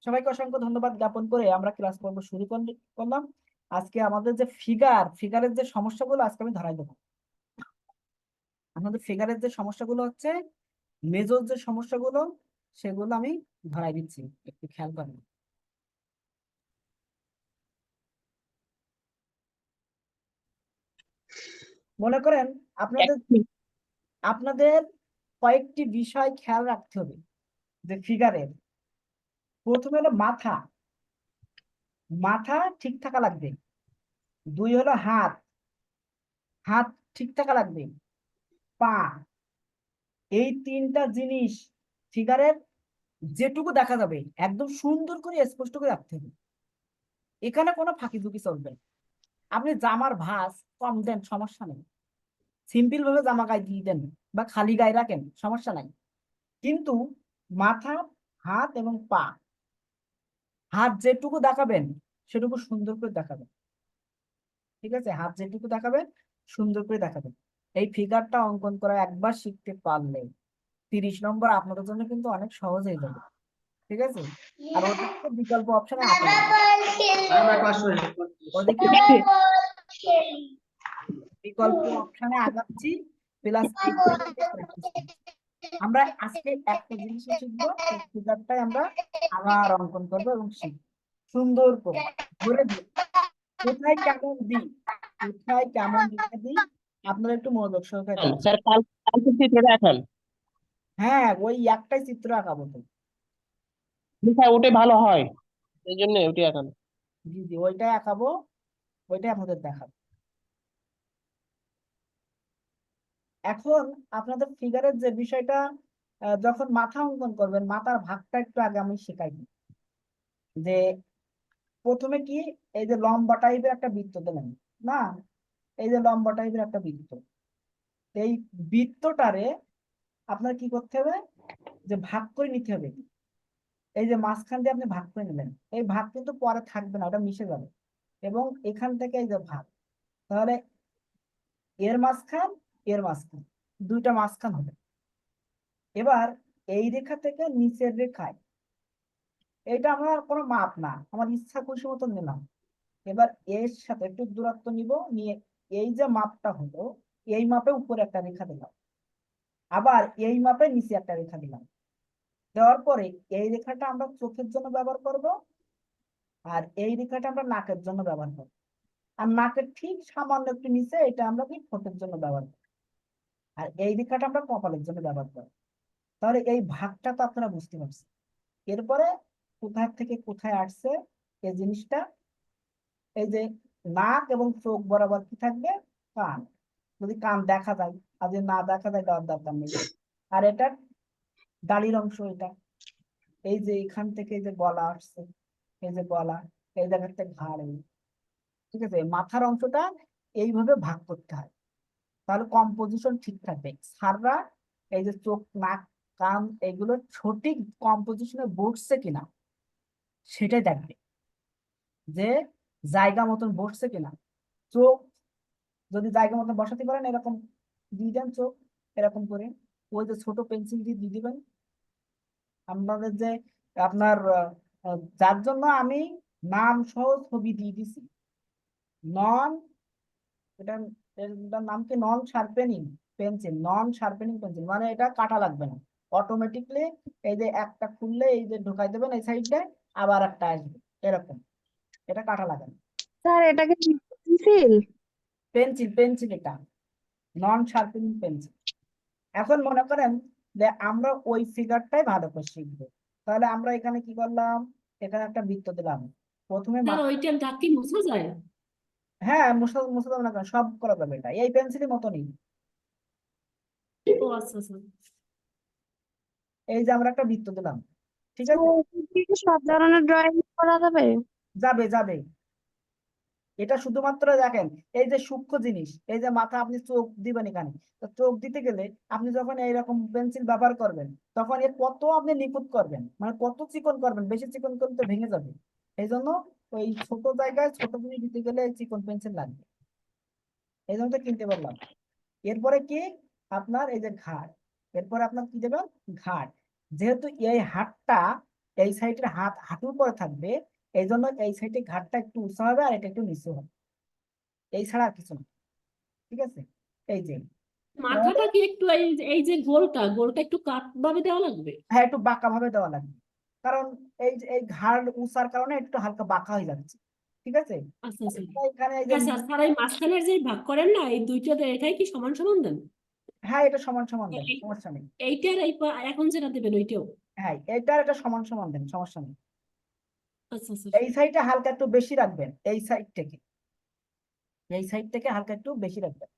সবাইকে অসংখ্য ধন্যবাদ জ্ঞাপন করে আমরা ক্লাস পর্ব শুরু করলাম। আজকে আমাদের যে ফিগারের যে সমস্যাগুলো আজকে আমি ধরাই দেবো। আমাদের ফিগারের যে সমস্যাগুলো হচ্ছে, মেজর যে সমস্যাগুলো, সেগুলো আমি ধরাই দিচ্ছি, একটু খেয়াল করেন। মনে করেন আপনাদের আপনাদের কয়েকটি বিষয় খেয়াল রাখতে হবে যে ফিগারের। প্রথমে হলো মাথা, মাথা ঠিক থাকা লাগবে। দুই হলো হাত, হাত ঠিক থাকা লাগবে। পা, এই তিনটা জিনিস ফিগারের যেটুকু দেখা যাবে একদম সুন্দর করে স্পষ্ট করে রাখতে হবে। এখানে কোনো ফাঁকি ঝুঁকি চলবে না। আপনি জামার ভাঁজ কম দেন, সমস্যা নেই, সিম্পল ভাবে জামা গায়ে দিয়ে দেন বা খালি গায়ে রাখেন, সমস্যা নাই। কিন্তু মাথা, হাত এবং পা, হাত যেটুকু দেখাবেন সেটুকু সুন্দর করে দেখাবেন। ঠিক আছে, হাত যেটুকু দেখাবেন সুন্দর করে দেখাবেন। এই ফিগারটা অঙ্কন করা একবার শিখতে পারলে 30 নম্বর আপনাদের জন্য কিন্তু অনেক সহজ হয়ে যাবে। ঠিক আছে, আর ওদিকে বিকল্প অপশনে আছে, ওদিকে বিকল্প অপশনে আগাচ্ছি, প্লাস আমরা আজকে একটা জিনিস শিখবো, এই ফিগারটাই আমরা আবার অঙ্কন করবো এবং শিখবো সুন্দর করে ধরে দিই কোথায় কেমন দিই, কোথায় কেমন লিখে দিই, আপনারা একটু মনোযোগ সহকারে দেখেন। স্যার কালকে চিত্রটা এখন হ্যাঁ, ওই একটাই চিত্র আঁকাবো তো। স্যার ওটাই ভালো হয়, এই জন্য ওটাই এখন। জি জি, ওইটাই আঁকাবো, ওইটাই আপনাদের দেখাবো। এখন আপনাদের ফিগারের যে বিষয়টা, যখন মাথা অঙ্কন করবেন মাথার ভাগটা একটু আগে আমি শেখাই দিই। যে প্রথমে কি, এই যে লম্বা টাইপের একটা বৃত্ত দিলেন না, এই যে লম্বা টাইপের একটা বৃত্ত, এই বৃত্তটারে আপনার কি করতে হবে, যে ভাগ করে নিতে হবে। এই যে মাঝখান দিয়ে আপনি ভাগ করে নিলেন, এই ভাগ কিন্তু পরে থাকবে না, ওটা মিশে যাবে। এবং এখান থেকে এই যে ভাগ, তাহলে এর মাঝখান, এর মাঝখান, দুইটা মাঝখান হবে। এবার এই রেখা থেকে নিচের রেখায়, এটা আমার কোনো মাপ না, আমার ইচ্ছা খুশি মতো নিলাম। এবার এর সাথে একটু দূরত্ব নিব, নিয়ে এই যে মাপটা হলো, এই মাপে উপরে একটা রেখা দিলাম, আবার এই মাপে নিচে একটা রেখা দিলাম। দেওয়ার পরে এই রেখাটা আমরা চোখের জন্য ব্যবহার করব, আর এই রেখাটা আমরা নাকের জন্য ব্যবহার করব। আর নাকের ঠিক সামান্য একটু নিচে এটা আমরা কি ঠোঁটের জন্য ব্যবহার করব, আর এই রেখাটা আমরা কপালের জন্য ব্যবহার করব। তাহলে এই ভাগটা তো আপনারা বুঝতে পারছেন। এরপরে কোথায় থেকে কোথায় আসছে এই জিনিসটা, এই যে নাক এবং চোখ বরাবর কি থাকবে, কান। যদি কান দেখা যায়, আর যদি না দেখা যায় দেওয়ার দরকার নেই। আর এটা দাড়ির অংশ, এটা এই যে এখান থেকে এই যে গলা আসছে, এই যে গলা, এই জায়গাতে ঘাড়, ঠিক আছে, মাথার অংশটা এইভাবে ভাগ করতে হয়। তাহলে কম্পোজিশন ঠিক থাকবে। স্যাররা এই যে চোখ, নাক, কান এগুলো সঠিক কম্পোজিশনে বসছে কিনা সেটাই দেখবে, যে জায়গা মতন বসছে কিনা। চোখ যদি জায়গা মতন বসাতে পারেন, এরকম দিয়ে দেন চোখ, এরকম করে ওই যে ছোট পেন্সিল দিয়ে দিয়ে দিবেন। আপনাদের যে আপনার যার জন্য আমি নাম সহ ছবি দিয়ে দিছি, নন, এটা এটার নাম কি, নন শার্পেনিং পেন্সিল, নন শার্পেনিং পেন্সিল, মানে এটা কাটা লাগবে না, অটোমেটিকলি এই যে একটা খুললে এই যে ঢুকাই দেবেন এই সাইডে, আবার একটা আসবে এরকম, এটা কাটা লাগে না। স্যার এটাকে পেন্সিল? পেন্সিল, পেন্সিল এটা নন শার্পেনিং পেন্সিল। এখন মনে করেন যে আমরা ওই ফিগারটাই ভালো করে শিখবো, তাহলে আমরা এখানে কি করলাম, এখানে একটা বৃত্ত দিলাম। প্রথমে স্যার ওইটা দাগ কি মুছা যায়? হ্যাঁ, মুছে মুছে দেবো না কেন, সব করা যাবে, এটা এই পেন্সিলের মতনই। ও আচ্ছা আচ্ছা। এই যে আমরা একটা বৃত্ত দিলাম, ঠিক আছে, সব ধরনের ড্রয়িং করা যাবে? যাবে যাবে। এটা শুধুমাত্র দেখেন, এই যে সূক্ষ্ম জিনিস, এই যে মাথা, আপনি চোখ দিবেন এখানে, তো চোখ দিতে গেলে আপনি যখন এইরকম পেন্সিল ব্যবহার করবেন, তখন এর কত আপনি নিখুঁত করবেন, মানে কত চিকন করবেন, বেশি চিকন করলে তো ভেঙে যাবে। এই জন্য ওই ছোট জায়গায় ছোট জিনিস দিতে গেলে চিকন পেন্সিল লাগবে, এই জন্য তো কিনতে পারলাম। এরপরে কি, আপনার এই যে ঘাড়, এরপরে আপনার কি দেবেন, ঘাড়। যেহেতু এই হাড়টা এই সাইডের হাঁটুর পরে থাকবে, এই জন্য এই সাইডে ঘাটটা একটু উঁচু হবে আর এটা একটু নিচু হবে, এই ছাড়া আর কিছু না। ঠিক আছে, এই যে মাথাটা কি একটু এই যে গোলটা গোলটা একটু কাট ভাবে দেওয়া লাগবে? হ্যাঁ, একটু বাঁকা ভাবে দেওয়া লাগবে, কারণ এই ঘাড় উঁচার কারণে একটু হালকা বাঁকা হয়ে যাচ্ছে। ঠিক আছে, আচ্ছা আচ্ছা। এখানে এই যে হ্যাঁ স্যার, স্যার এই মাঝখানের যে ভাগ করেন না এই দুইটাতে, এটাই কি সমান সমান দেন? হ্যাঁ, এটা সমান সমান দেন, এই- সমস্যা নেই। এইটার এখন যেটা দেবেন ওইটাও? হ্যাঁ, এটা সমান সমান দেন, সমস্যা নেই। আচ্ছা আচ্ছা। এই সাইডে হালকা একটু বেশি রাখবেন, এই সাইড থেকে হালকা একটু বেশি রাখবেন,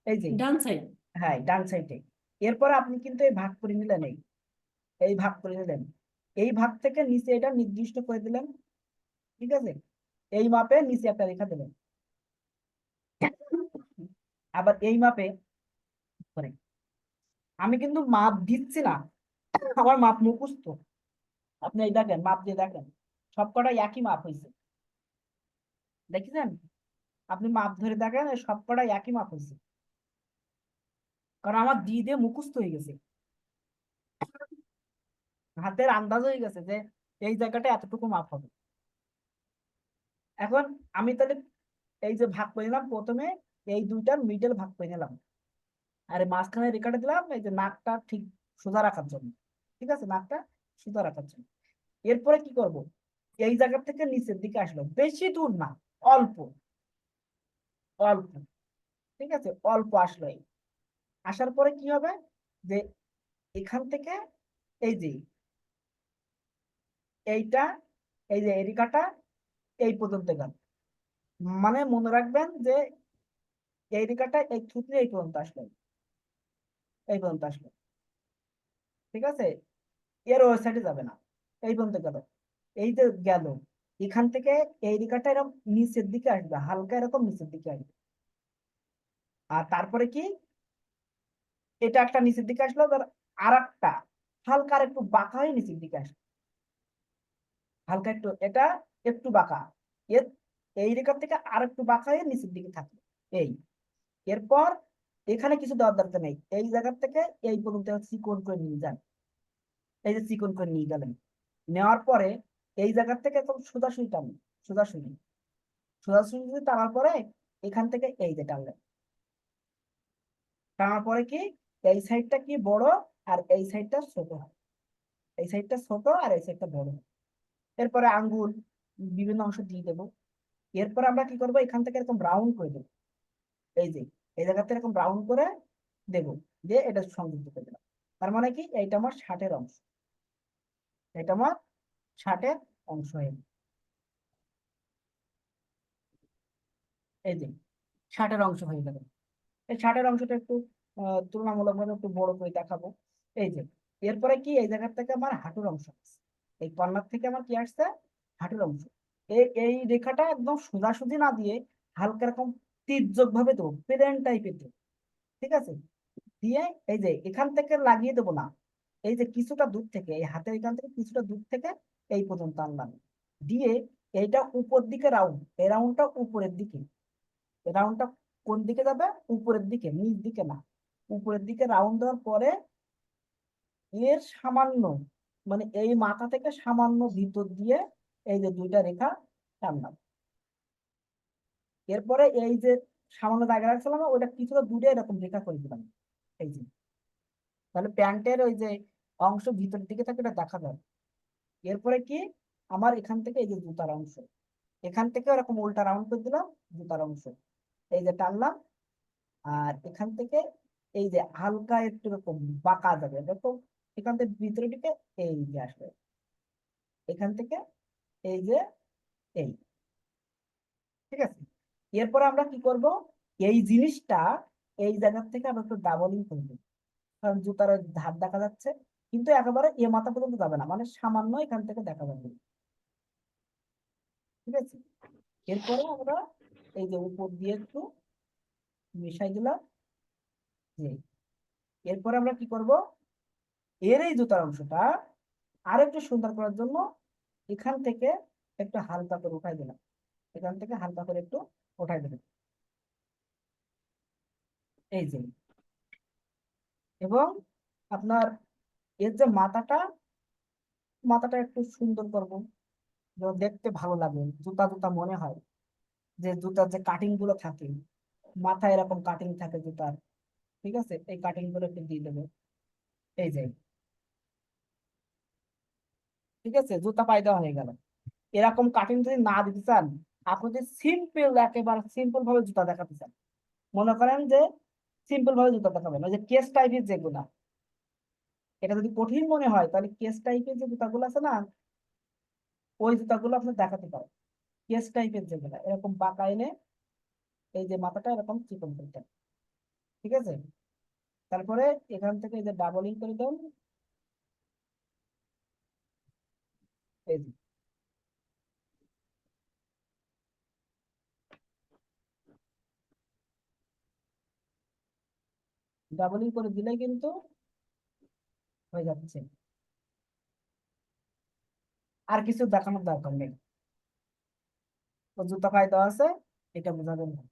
এই যে ডান সাইড? হ্যাঁ, ডান সাইডে। এরপর আপনি কিন্তু এই ভাগ করে নিলেন, এই ভাগ করে নিলেন, এই ভাগ থেকে নিচে এটা নির্দিষ্ট করে দিলেন। ঠিক আছে, এই মাপে নিচে একটা রেখা দিলেন, আবার এই মাপে করে। আমি কিন্তু মাপ দিচ্ছি না, আমার মাপ মুখস্থ। আপনি এই দেখেন, মাপ দিয়ে দেখেন, সবকটাই একই মাপ হয়েছে, দেখেছেন? আপনি মাপ ধরে দেখেন, এই সবকটাই একই মাপ হয়েছে, কারণ আমার দিয়ে দিয়ে মুখস্থ হয়ে গেছে, হাতের আন্দাজ হয়ে গেছে যে এই জায়গাটা এতটুকু মাপ হবে। এখন আমি তাহলে এই যে ভাগ করে নিলাম, প্রথমে এই দুইটার মিডল ভাগ করে নিলাম, আর এই মাঝখানে রেখাটা দিলাম এই যে নাকটা ঠিক সোজা রাখার জন্য। ঠিক আছে, নাকটা সোজা রাখার জন্য। এরপরে কি করব, এই জায়গা থেকে নিচের দিকে আসলো, বেশি দূর না, অল্প অল্প। ঠিক আছে, অল্প আসলো, এই আসার পরে কি হবে, যে এখান থেকে এই যে এইটা, এই যে এই রেখাটা এই পর্যন্ত গেল, মানে মনে রাখবেন যে এই রেখাটা এই থুতনি এই পর্যন্ত আসলো, এই পর্যন্ত আসলো। ঠিক আছে, এর ওই সাইডে যাবে না, এই পর্যন্ত গেল, এই যে গেল, এখান থেকে এই রেখাটা এরকম নিচের দিকে আসবে, হালকা এরকম নিচের দিকে আসবে। আর তারপরে কি, এটা একটা নিচের দিকে আসলো, আর একটা হালকা আর একটু বাঁকা হয়ে নিচের দিকে আসবে, হালকা একটু, এটা একটু বাঁকা, এর এই রেখা থেকে আর একটু বাঁকা হয়ে নিচের দিকে থাকবে। এই এরপর এখানে কিছু দেওয়ার দরকার নেই, এই জায়গা থেকে এই পর্যন্ত চিকন করে নিয়ে যান, এই যে চিকন করে নিয়ে গেলেন, নেওয়ার পরে এই জায়গা থেকে একদম সোজাসুজি টানবেন, সোজাসুজি সোজাসুজি টানার পরে এখান থেকে এই যে টানলেন, টানার পরে কি এই সাইডটা কি বড় আর এই সাইডটা ছোট হয়, এই সাইডটা ছোট আর এই সাইডটা বড় হয়। এরপরে আঙ্গুল বিভিন্ন অংশ দিয়ে দেবো। এরপর আমরা কি করবো, এখান থেকে এরকম রাউন্ড করে দেবো, এই যে এই জায়গাতে এরকম রাউন্ড করে দেবো, দিয়ে এটা সংযুক্ত করে দিলাম। তার মানে কি, এইটা আমার শার্টের অংশ, এটা আমার শার্টের অংশ হয়ে গেল। এই যে শার্টের অংশ হয়ে গেল। এই শার্টের অংশটা একটু তুলনামূলকভাবে একটু বড় করে দেখাবো। এই যে এরপরে কি, এই জায়গা থেকে আমার হাঁটুর অংশ আসছে, এই কর্নার থেকে আমার কি আসছে, হাঁটুর অংশ। এই রেখাটা একদম সোজাসুজি না দিয়ে হালকা এরকম তির্যক ভাবে দেবো, প্লেন টাইপের দেবো। ঠিক আছে, দিয়ে এই যে এখান থেকে লাগিয়ে দেবো না, এই যে কিছুটা দূর থেকে, এই হাতের এখান থেকে কিছুটা দূর থেকে এই পর্যন্ত আনলাম, দিয়ে এইটা উপর দিকে রাউন্ড, এই রাউন্ডটা উপরের দিকে, রাউন্ডটা কোন দিকে যাবে, উপরের দিকে, নিচ দিকে না, উপরের দিকে রাউন্ড দেওয়ার পরে এর সামান্য, মানে এই মাথা থেকে সামান্য ভিতর দিয়ে এই যে দুইটা রেখা টানলাম। এরপরে এই যে সামান্য জায়গা রাখছিলাম না, ওইটা কিছুটা দূরে এরকম রেখা করে দিলাম, এই যে, তাহলে প্যান্টের ওই যে অংশ ভিতরের দিকে থাকে, এটা দেখা যায়। এরপরে কি, আমার এখান থেকে এই যে জুতার অংশ, এখান থেকে এরকম উল্টা রাউন্ড করে দিলাম, জুতার অংশ এই যে টানলাম, আর এখান থেকে এই যে হালকা একটু এরকম বাঁকা যাবে, দেখো এখান থেকে ভিতরের দিকে এই যে আসবে, এখান থেকে এই যে এই। ঠিক আছে, এরপরে আমরা কি করব, এই জিনিসটা এই জায়গা থেকে আমরা একটু ডাবলিং করে দেবো, কারণ জুতার ওই ধার দেখা যাচ্ছে, কিন্তু একেবারে এ মাথা পর্যন্ত যাবে না, মানে সামান্য এখান থেকে দেখা যাবে। ঠিক আছে, এরপরে আমরা এই যে উপর দিয়ে একটু মিশাই দিলাম, যে এরপরে আমরা কি করব, এর এই জুতার অংশটা আর একটু সুন্দর করার জন্য এখান থেকে একটু হালকা করে উঠাই দিলাম, এখান থেকে হালকা করে একটু উঠাই দিলাম, এই যে। এবং আপনার এর যে মাথাটা মাথাটা একটু সুন্দর করব, যেন দেখতে ভালো লাগে, জুতা জুতা মনে হয়। যে জুতার যে কাটিং গুলো থাকে, মাথায় এরকম কাটিং থাকে জুতার, ঠিক আছে, এই কাটিং গুলো একটু দিয়ে দেবে। এই যে, ঠিক আছে, জুতা পায়ে দেওয়া হয়ে গেল। এরকম কাটিং যদি না দিতে চান, আপনি যদি সিম্পল, একেবারে সিম্পল ভাবে জুতা দেখাতে চান, মনে করেন যে সিম্পল ভাবে জুতা দেখাবেন, ওই যে কেস টাইপের যেগুলা, এটা যদি কঠিন মনে হয় তাহলে কেস টাইপের যে জুতাগুলো আছে না, ওই জুতাগুলো আপনি দেখাতে পারেন। কেস টাইপের যেগুলা এরকম বাঁকা এনে এই যে মাথাটা এরকম চিকন করতে, ঠিক আছে। তারপরে এখান থেকে এই যে ডাবলিং করে দেন, এই যে ডাবলিং করে দিলে কিন্তু হয়ে যাচ্ছে, আর কিছু দেখানোর দরকার নেই। তো জুতা পায়ে দেওয়া আছে, এটা বোঝাবেন না।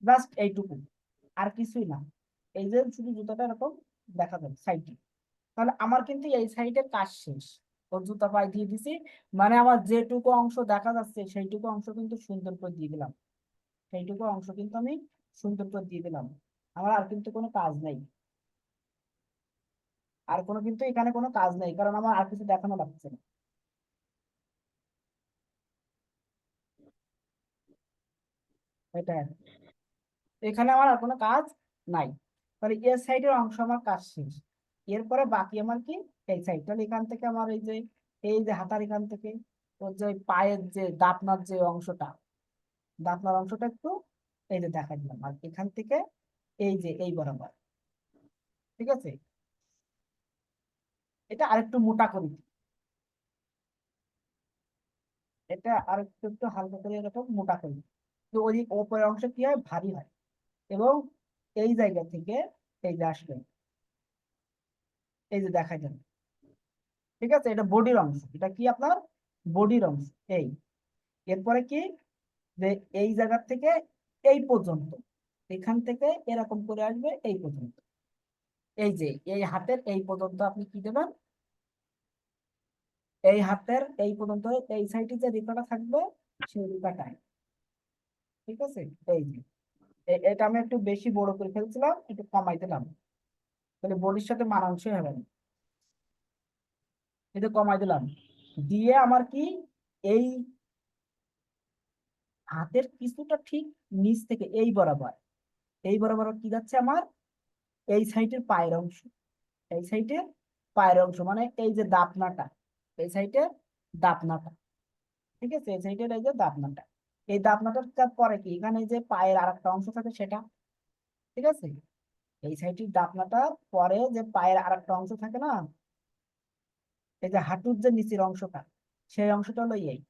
জাস্ট এইটুকু, আর কিছুই না। এই যে শুধু জুতাটা এরকম দেখা যাবে সাইডে, তাহলে আমার কিন্তু এই সাইডের কাজ শেষ। ওর জুতা পায়ে দিয়ে দিছি, মানে আমার যেটুকু অংশ দেখা যাচ্ছে সেইটুকু অংশ কিন্তু সুন্দর করে দিয়ে দিলাম, সেইটুকু অংশ কিন্তু আমি সুন্দর করে দিয়ে দিলাম। আমার আর কিন্তু কোনো কাজ নেই, আর কোনো কিন্তু এখানে কোনো কাজ নেই, কারণ আমার আর কিছু দেখানো লাগছে না। এটা, এখানে আমার আর কোনো কাজ নাই। তাহলে এর সাইডের অংশ আমার কাজ শেষ। এরপরে বাকি আমার কি, এই সাইড, তাহলে এখান থেকে আমার এই যে হাতার এখান থেকে ওর যে ওই পায়ের যে দাপনার যে অংশটা, দাপনার অংশটা একটু এই যে দেখা দিলাম, আর এখান থেকে এই যে এই বরাবর, ঠিক আছে। এটা আরেকটু মোটা করি, এটা আরেকটু একটু হালকা করে এরকম মোটা করি, তো ওই ওপরের অংশ কি হয়, ভারী হয়। এবং এই জায়গা থেকে এই যে আসবে, এই যে দেখা যাবে, ঠিক আছে, এটা বডির অংশ, এটা কি আপনার বডির অংশ। এই, এরপরে কি, যে এই জায়গা থেকে এই পর্যন্ত, এখান থেকে এরকম করে আসবে এই পর্যন্ত, এই যে এই হাতের এই পর্যন্ত আপনি কি দেবেন, এই হাতের এই পর্যন্ত এই সাইডে যে রেখাটা থাকবে সেই রেখাটায়, ঠিক আছে। এই যে এটা আমি একটু বেশি বড় করে ফেলছিলাম, একটু কমাই দিলাম, তাহলে বডির সাথে মানানসই হবে না। এটা কমাই দিলাম, দিয়ে আমার কি, এই হাতের কিছুটা ঠিক নিচ থেকে এই বরাবর কি যাচ্ছে আমার, এই সাইডের পায়ের অংশ, এই সাইডের পায়ের অংশ, মানে এই যে দাপনাটা, এই সাইডের দাপনাটা, ঠিক আছে, এই সাইডের এই যে দাপনাটা, এই দাপনাটার পরে কি, এখানে যে পায়ের আর একটা অংশ থাকে সেটা, ঠিক আছে, এই সাইডের দাপনাটা পরে যে পায়ের আর একটা অংশ থাকে না, এই যে হাঁটুর যে নিচের অংশটা, সেই অংশটা হলো এই।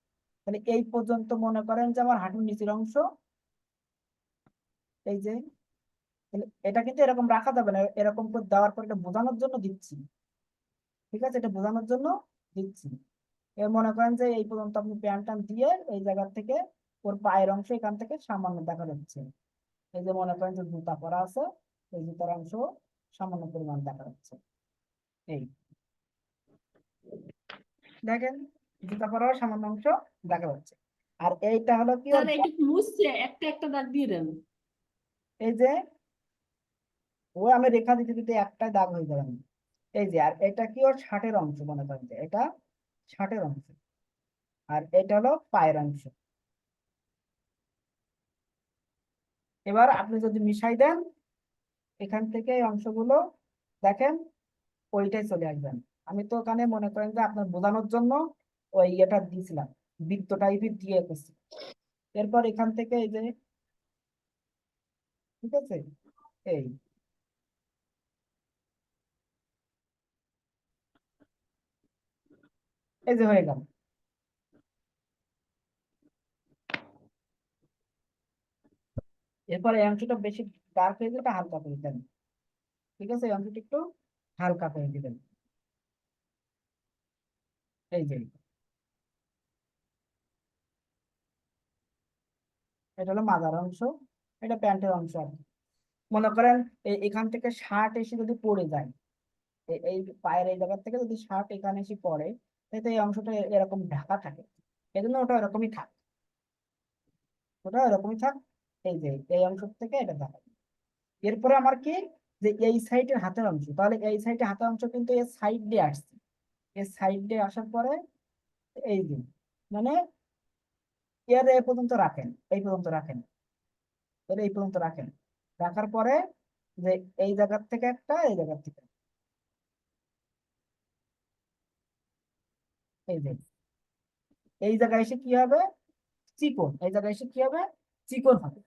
তাহলে এই পর্যন্ত মনে করেন যে আমার হাঁটুর নিচের অংশ, এই যে, তাহলে এটা কিন্তু এরকম রাখা যাবে না, এরকম করে দেওয়ার পর এটা বোঝানোর জন্য দিচ্ছি, ঠিক আছে, এটা বোঝানোর জন্য দিচ্ছি। এর মনে করেন যে এই পর্যন্ত আপনি প্যান্ট টান দিয়ে এই জায়গা থেকে ওর পায়ের অংশ এখান থেকে সামান্য দেখা যাচ্ছে, এই যে মনে করেন যে জুতা পরা আছে, এই জুতার অংশ সামান্য পরিমাণ দেখা যাচ্ছে, এই দেখেন, জুতা পরার সামান্য অংশ দেখা যাচ্ছে। আর এইটা হলো কি ওর তাহলে একটু মুছছে একটা একটা দাগ দিয়ে দেন। এই যে, ও আমি রেখা দিতে দিতে একটাই দাগ হয়ে যাবে না। এই যে, আর এটা কি ওর শার্টের অংশ, মনে করেন যে এটা শার্টের অংশ, আর এটা হলো পায়ের অংশ। এবার আপনি যদি মিশাই দেন, এখান থেকে এই অংশগুলো দেখেন ওইটাই চলে আসবেন। আমি তো ওখানে মনে করেন যে আপনার বোঝানোর জন্য ওই এটা দিয়েছিলাম, বৃত্ত টাইপের দিয়ে করছি। এরপর এখান থেকে এই যে, ঠিক আছে, এই এই যে হয়ে গেল। এরপর এই অংশটা বেশি ডার্ক হয়ে যেটা হালকা করে দেন, ঠিক আছে, এই অংশটা একটু হালকা করে দিবেন, এই যে, এটা হলো মাজার অংশ, এটা প্যান্টের অংশ আর কি। মনে করেন এখান থেকে শার্ট এসে যদি পড়ে যায়, এই পায়ের এই জায়গা থেকে যদি শার্ট এখানে এসে পড়ে, তাহলে এই অংশটা এরকম ঢাকা থাকে, এই জন্য ওটা এরকমই থাক, ওটা এরকমই থাক। এই যে এই অংশ থেকে এটা দেখা যায়। এরপরে আমার কি, যে এই সাইডের হাতের অংশ, তাহলে এই সাইডের হাতের অংশ কিন্তু এর সাইড দিয়ে আসছে, এর সাইড দিয়ে আসার পরে এই যে, মানে এর এই পর্যন্ত রাখেন, এই পর্যন্ত রাখেন, এর এই পর্যন্ত রাখেন, রাখার পরে যে এই জায়গার থেকে একটা, এই জায়গার থেকে এই যে এই জায়গায় এসে কি হবে, চিকন, এই জায়গায় এসে কি হবে, চিকন হবে।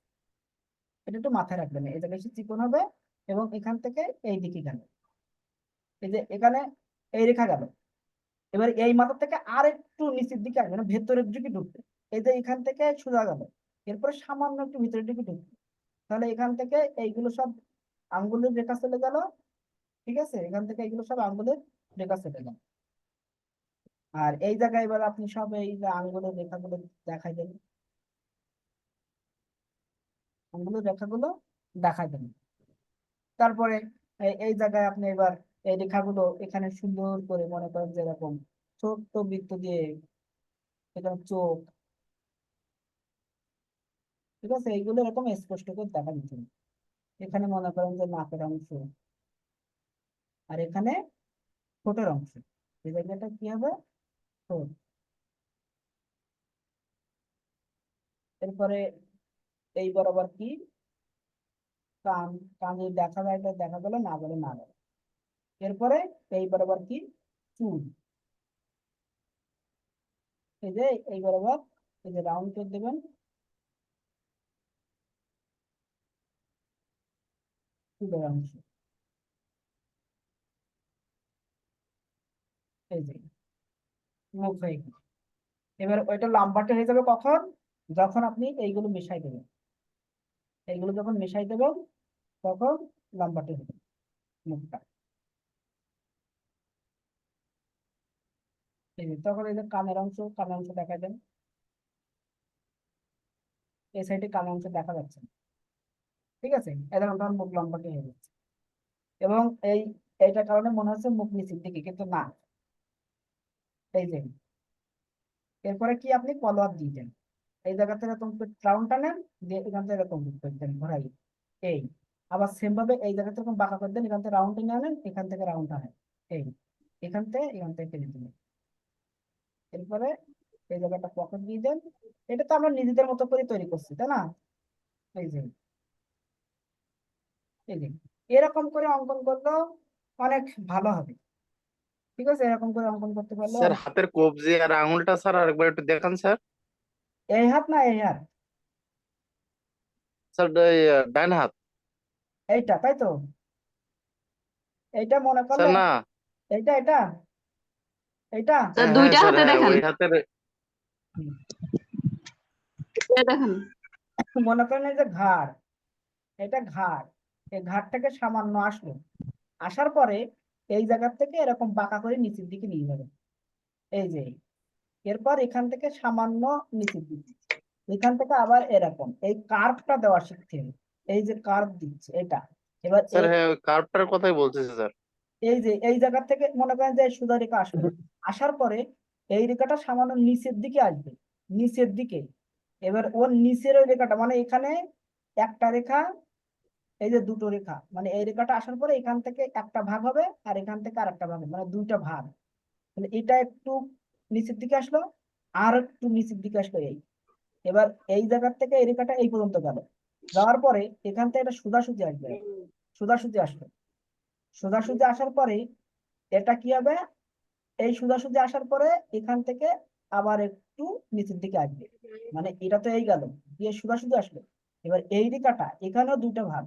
এটা একটু মাথায় রাখবেন, এই জায়গায় এসে চিকন হবে, এবং এখান থেকে এই দিকে গেল, এই যে এখানে এই রেখা গেল। এবার এই মাথা থেকে আর একটু নিচের দিকে আসবে, মানে ভেতরের দিকে ঢুকবে, এই যে এখান থেকে সোজা গেল, এরপরে সামান্য একটু ভিতরের দিকে ঢুকবে, তাহলে এখান থেকে এইগুলো সব আঙ্গুলের রেখা চলে গেল। ঠিক আছে, এখান থেকে এইগুলো সব আঙ্গুলের রেখা চলে গেল। আর এই জায়গায় এবার আপনি সব এই যে আঙ্গুলের রেখাগুলো দেখাই দেন, আঙ্গুলের রেখাগুলো দেখাই দেন। তারপরে এই জায়গায় আপনি এবার এই রেখাগুলো এখানে সুন্দর করে মনে করেন যে এরকম ছোট্ট বৃত্ত দিয়ে এখানে চোখ, ঠিক আছে, এইগুলো এরকম স্পষ্ট করে দেখা দিতে হবে। এখানে মনে করেন যে নাকের অংশ, আর এখানে ঠোঁটের অংশ, এই জায়গাটা কি হবে, ঠোঁট। এরপরে এই বরাবর কি, কান, কান যদি দেখা যায় তো দেখা গেল, না গেলে না গেল। এরপরে এই বরাবর কি, চুল, এই যে এই বরাবর এই যে রাউন্ড করে দেবেন, চুলের অংশ, এই যে মুখ হয়ে গেল। এবার ওইটা লম্বাটে হয়ে যাবে কখন, যখন আপনি এইগুলো মিশাই দেবেন, এইগুলো যখন মিশাই দেবেন তখন লম্বাটে হবে মুখটা। এই যে তখন এই যে কানের অংশ, কানের অংশ দেখা দেন, এই সাইডে কানের অংশ দেখা যাচ্ছে না। ঠিক আছে, এদের তখন মুখ লম্বাটে হয়ে যাচ্ছে, এবং এই এইটার কারণে মনে হচ্ছে মুখ নিচের দিকে, কিন্তু না। এই যে এরপরে কি, আপনি কলোয়ার দিয়ে দেন, এই জায়গা থেকে এরকম রাউন্ড টানেন, দিয়ে এখান থেকে এরকম করে দেন ঘোরাই, এই আবার সেম ভাবে এই জায়গা থেকে এরকম বাঁকা করে দেন, এখান থেকে রাউন্ড টেনে আনেন, এখান থেকে রাউন্ড আনেন, এই এখান থেকে টেনে দিলেন। এরপরে এই জায়গাটা পকেট দিয়ে দেন। এটা তো আমরা নিজেদের মতো করে তৈরি করছি, তাই না? এই যে এই যে এরকম করে অঙ্কন করলেও অনেক ভালো হবে। ঠিক আছে, এরকম করে অঙ্কন করতে পারলে স্যার অনেক। হাতের কবজি আর আঙুলটা স্যার আরেকবার একটু দেখান স্যার। এই হাত না এই হাত, স্যার এই, ডান হাত। এইটা তাই তো, এইটা মনে স্যার করলে, না। এইটা এটা এইটা হ্যাঁ হ্যাঁ দুইটা স্যার, হাতে হ্যাঁ দেখান, ওই হাতের। হুম। এই দেখেন। মনে করেন এই যে ঘাড়, এটা ঘাড়, এই ঘাড় থেকে সামান্য আসলো, আসার পরে এই জায়গা থেকে এরকম বাঁকা করে নিচের দিকে নিয়ে যাবে, এই যে এরপর এখান থেকে সামান্য নিচের দিকে, এখান থেকে আবার এরকম এই কার্ভটা দেওয়া শিখতে হবে, এই যে কার্ভ দিচ্ছে এটা। এবার স্যার এই হ্যাঁ ওই কার্ভটার কথাই বলতেছে স্যার। এই যে এই জায়গা থেকে মনে করেন যে সোজা রেখা আসলো, আসার পরে এই রেখাটা সামান্য নিচের দিকে আসবে, নিচের দিকে। এবার ওর নিচের ওই রেখাটা, মানে এখানে একটা রেখা, এই যে দুটো রেখা, মানে এই রেখাটা আসার পরে এখান থেকে একটা ভাগ হবে, আর এখান থেকে আর একটা ভাগ হবে, মানে দুইটা ভাগ। তাহলে এটা একটু নিচের দিকে আসলো, আর একটু নিচের দিকে আসলো, এই এবার এই জায়গার থেকে এই রেখাটা এই পর্যন্ত গেল, যাওয়ার পরে এখান থেকে এটা সোজাসুজি আসবে, সোজাসুজি আসলো, সোজাসুজি আসার পরে এটা কি হবে, এই সোজাসুজি আসার পরে এখান থেকে আবার একটু নিচের দিকে আসবে, মানে এটা তো এই গেল, দিয়ে সোজাসুজি আসলো। এবার এই রেখাটা এখানেও দুইটা ভাগ,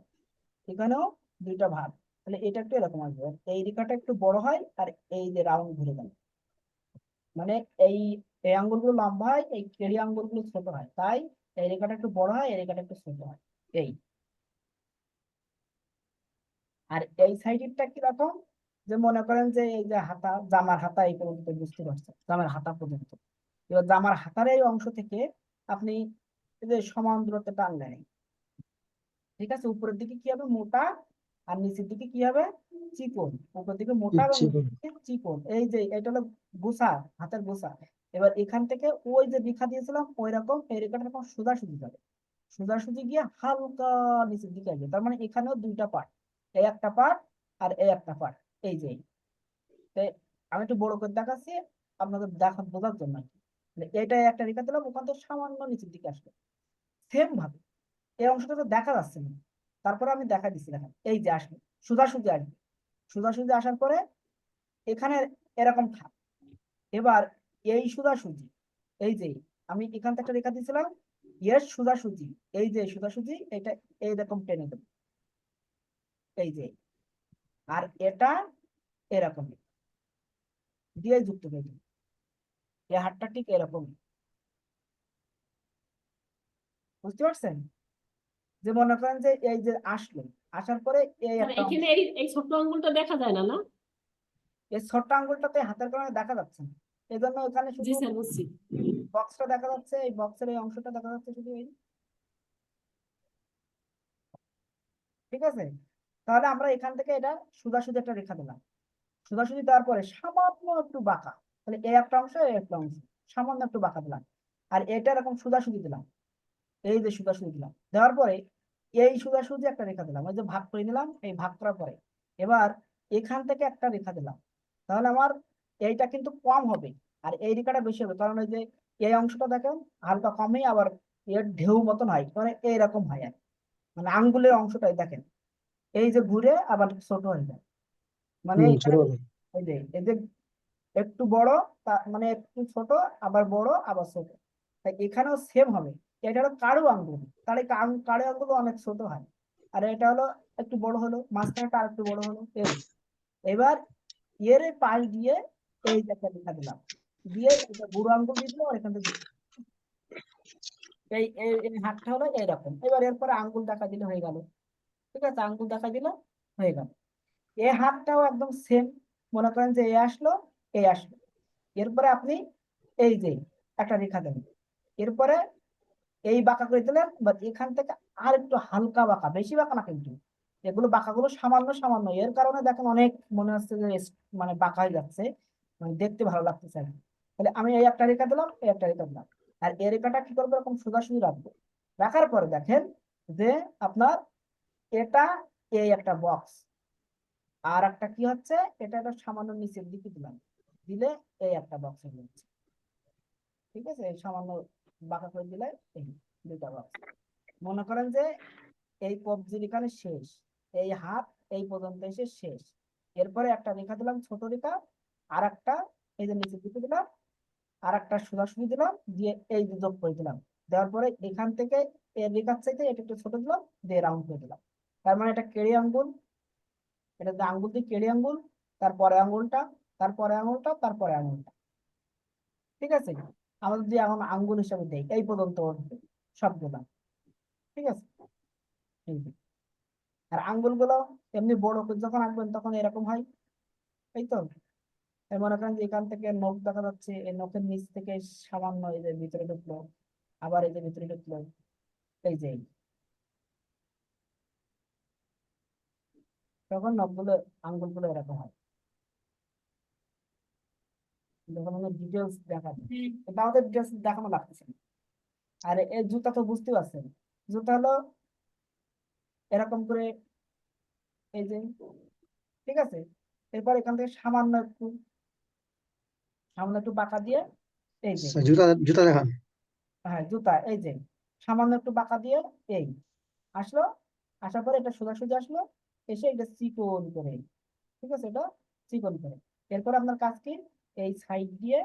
এখানেও দুইটা ভাগ, তাহলে এটা একটু এরকম আসবে, এই রেখাটা একটু বড় হয়, আর এই যে রাউন্ড ঘুরে গেল, মানে এই এই আঙ্গুলগুলো লম্বা হয়, এই কেড়ি আঙ্গুলগুলো ছোট হয়, তাই এই রেখাটা একটু বড় হয়, এই রেখাটা একটু ছোট হয়, এই। আর এই সাইডেরটা কিরকম, যে মনে করেন যে এই যে হাতা, জামার হাতা এই পর্যন্ত, বুঝতে পারছেন, জামার হাতা পর্যন্ত। এবার জামার হাতার এই অংশ থেকে আপনি এই যে সমান দূরত্বে টানলে নেই, ঠিক আছে, উপরের দিকে কি হবে মোটা আর নিচের দিকে কি হবে চিকন, উপরের দিকে মোটা এবং চিকন। নিচের দিকে চিকন। এই যে এটা হলো গোছা, হাতের গোছা। এবার এখান থেকে ওই যে রেখা দিয়েছিলাম ওই রকম এই রেখাটা এরকম সোজাসুজি যাবে, সোজাসুজি গিয়ে হালকা নিচের দিকে আসবে। তার মানে এখানেও দুইটা পার্ট, এই একটা পার্ট আর এই একটা পার্ট। এই যে তাই আমি একটু বড় করে দেখাচ্ছি আপনাদের দেখা বোঝার জন্য আর কি। মানে এটাই একটা রেখা দিলাম, ওখান থেকে সামান্য নিচের দিকে আসবে সেম ভাবে। এই অংশটা তো দেখা যাচ্ছে না, তারপরে আমি দেখা দিচ্ছি দেখেন, এই যে আসবে সোজাসুজি আসবে, সোজাসুজি আসার পরে এখানে এরকম থাক। এবার এই সোজাসুজি, এই যে আমি এখান থেকে একটা রেখা দিয়েছিলাম, এর সোজাসুজি, এই যে সোজাসুজি এটা এইরকম টেনে দেবো, এই যে, আর এটা এরকম দিয়ে যুক্ত করে দেবো, এই হাতটা ঠিক এরকম, বুঝতে পারছেন? যে মনে করেন যে এই যে আসলো, আসার পরে এই স্যার একটা এখানে অংশ, এই ছোট্ট আঙ্গুলটা দেখা যায় না, না? এই ছোট্ট আঙ্গুলটাতে হাতের কারণে দেখা যাচ্ছে না, এই জন্য ওখানে জি শুধু স্যার, বুঝছি। বক্সটা দেখা যাচ্ছে, এই বক্সের এই অংশটা দেখা যাচ্ছে শুধু এই, ঠিক আছে। তাহলে আমরা এখান থেকে এটা সোজাসুজি একটা রেখা দিলাম, সোজাসুজি দেওয়ার পরে সামান্য একটু বাঁকা, তাহলে এই একটা অংশ এই একটা অংশ সামান্য একটু বাঁকা দিলাম, আর এটা এরকম সোজাসুজি দিলাম, এই যে সোজাসুজি দিলাম, দেওয়ার পরে এই সোজাসুজি একটা রেখা দিলাম, এই যে ভাগ করে নিলাম, এই ভাগ করার পরে এবার এখান থেকে একটা রেখা দিলাম, তাহলে আমার এইটা কিন্তু কম হবে আর এই রেখাটা বেশি হবে, কারণ ওই যে এই অংশটা দেখেন হালকা কমই, আবার এর ঢেউ মতন হয়, মানে এইরকম হয় আর কি। মানে আঙ্গুলের অংশটাই দেখেন এই যে ঘুরে আবার ছোট হয়ে যায়, মানে ছোট এখানে হবে। এই যে একটু বড়, মানে একটু ছোট, আবার বড় আবার ছোট, তাই এখানেও সেম হবে। এটা হলো কারু আঙ্গুল, তাহলে কারু আঙ্গুল অনেক ছোট হয়, আর এটা হলো একটু বড় হলো, মাঝখানেটা আর একটু বড় হলো এই। এবার এর পাশ দিয়ে এই যে একটা রেখা দিলাম, দিয়ে এটা বুড়ো আঙ্গুল দিয়ে দিলাম, আর এখান থেকে এই এই এই হাতটা হলো এইরকম। এবার এরপরে আঙ্গুল দেখা দিলে হয়ে গেল, ঠিক আছে, আঙ্গুল দেখা দিলে হয়ে গেল। এই হাতটাও একদম সেম, মনে করেন যে এই আসলো এই আসলো, এরপরে আপনি এই যে একটা রেখা দেবেন, এরপরে এই বাঁকা করে দিলেন, বা এখান থেকে আর একটু হালকা বাঁকা, বেশি বাঁকা না কিন্তু, এগুলো বাঁকাগুলো সামান্য সামান্য, এর কারণে দেখেন অনেক মনে হচ্ছে যে মানে বাঁকা হয়ে যাচ্ছে, মানে দেখতে ভালো লাগতেছে না। তাহলে আমি এই একটা রেখা দিলাম, এই একটা রেখা দিলাম, আর এই রেখাটা কি করবো এরকম সোজাসুজি রাখবো। রাখার পরে দেখেন যে আপনার এটা এই একটা বক্স, আর একটা কি হচ্ছে এটা একটা সামান্য নিচের দিকে দিলাম, দিলে এই একটা বক্স হয়ে যাচ্ছে, ঠিক আছে, এই সামান্য বাঁকা করে দিলে এই দুইটা বক্স। মনে করেন যে এই কবজির এখানে শেষ, এই হাত এই পর্যন্ত এসে শেষ, এরপরে একটা রেখা দিলাম ছোট রেখা, আর একটা এই যে নিচের দিকে দিলাম, আর একটা সোজাসুজি দিলাম, দিয়ে এই যে যোগ করে দিলাম, দেওয়ার পরে এখান থেকে এর রেখার চাইতে এটা একটু ছোট দিলাম, দিয়ে রাউন্ড করে দিলাম। তার মানে এটা কেড়ে আঙ্গুল, এটা যে আঙ্গুল দিয়ে কেড়ে আঙ্গুল, তারপরে আঙ্গুলটা, তারপরে আঙ্গুলটা, তারপরে আঙ্গুলটা, ঠিক আছে। আমরা যদি এখন আঙ্গুল হিসাবে দেই এই পর্যন্ত সবগুলা, ঠিক আছে, এই যে। আর আঙ্গুলগুলো এমনি বড় করে যখন আঁকবেন তখন এরকম হয়, এই তো। এই মনে করেন যে এখান থেকে নখ দেখা যাচ্ছে, এই নখের নিচ থেকে সামান্য এই যে ভিতরে ঢুকলো, আবার এই যে ভিতরে ঢুকলো, এই যে তখন নখগুলো আঙ্গুলগুলো এরকম হয়, যখন আমরা ডিটেলস দেখাবো, এটা আমাদের ডিটেলস দেখানো লাগতেছে না। আর এই জুতা তো বুঝতে পারছেন, জুতা হলো এরকম করে, এই যে, ঠিক আছে। এরপর এখান থেকে সামান্য একটু বাঁকা দিয়ে এই যে, জুতা জুতা দেখান। হ্যাঁ জুতা, এই যে সামান্য একটু বাঁকা দিয়ে এই আসলো, আসার পরে এটা সোজাসুজি আসলো, এসে এটা চিকন করে, ঠিক আছে, এটা চিকন করে। এরপর আপনার কাজ কি, এই সাইড দিয়ে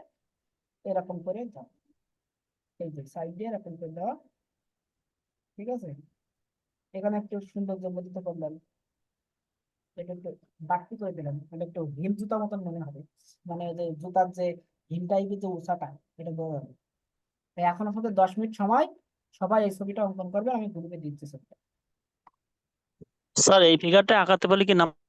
এরকম করে দাও, এই যে সাইড দিয়ে এরকম করে দেওয়া, ঠিক আছে। এখানে একটু সুন্দর জন্মদিত করলেন, এটা একটু বাড়তি করে দিলেন, এটা একটু হিল জুতা মতন মনে হবে, মানে যে জুতার যে হিল টাইপের যে উঁচাটা, এটা বড় হবে। তাই এখন আপনাদের 10 মিনিট সময়, সবাই এই ছবিটা অঙ্কন করবে, আমি গ্রুপে দিচ্ছি ছবিটা। স্যার এই ফিগারটা আঁকাতে বলে কি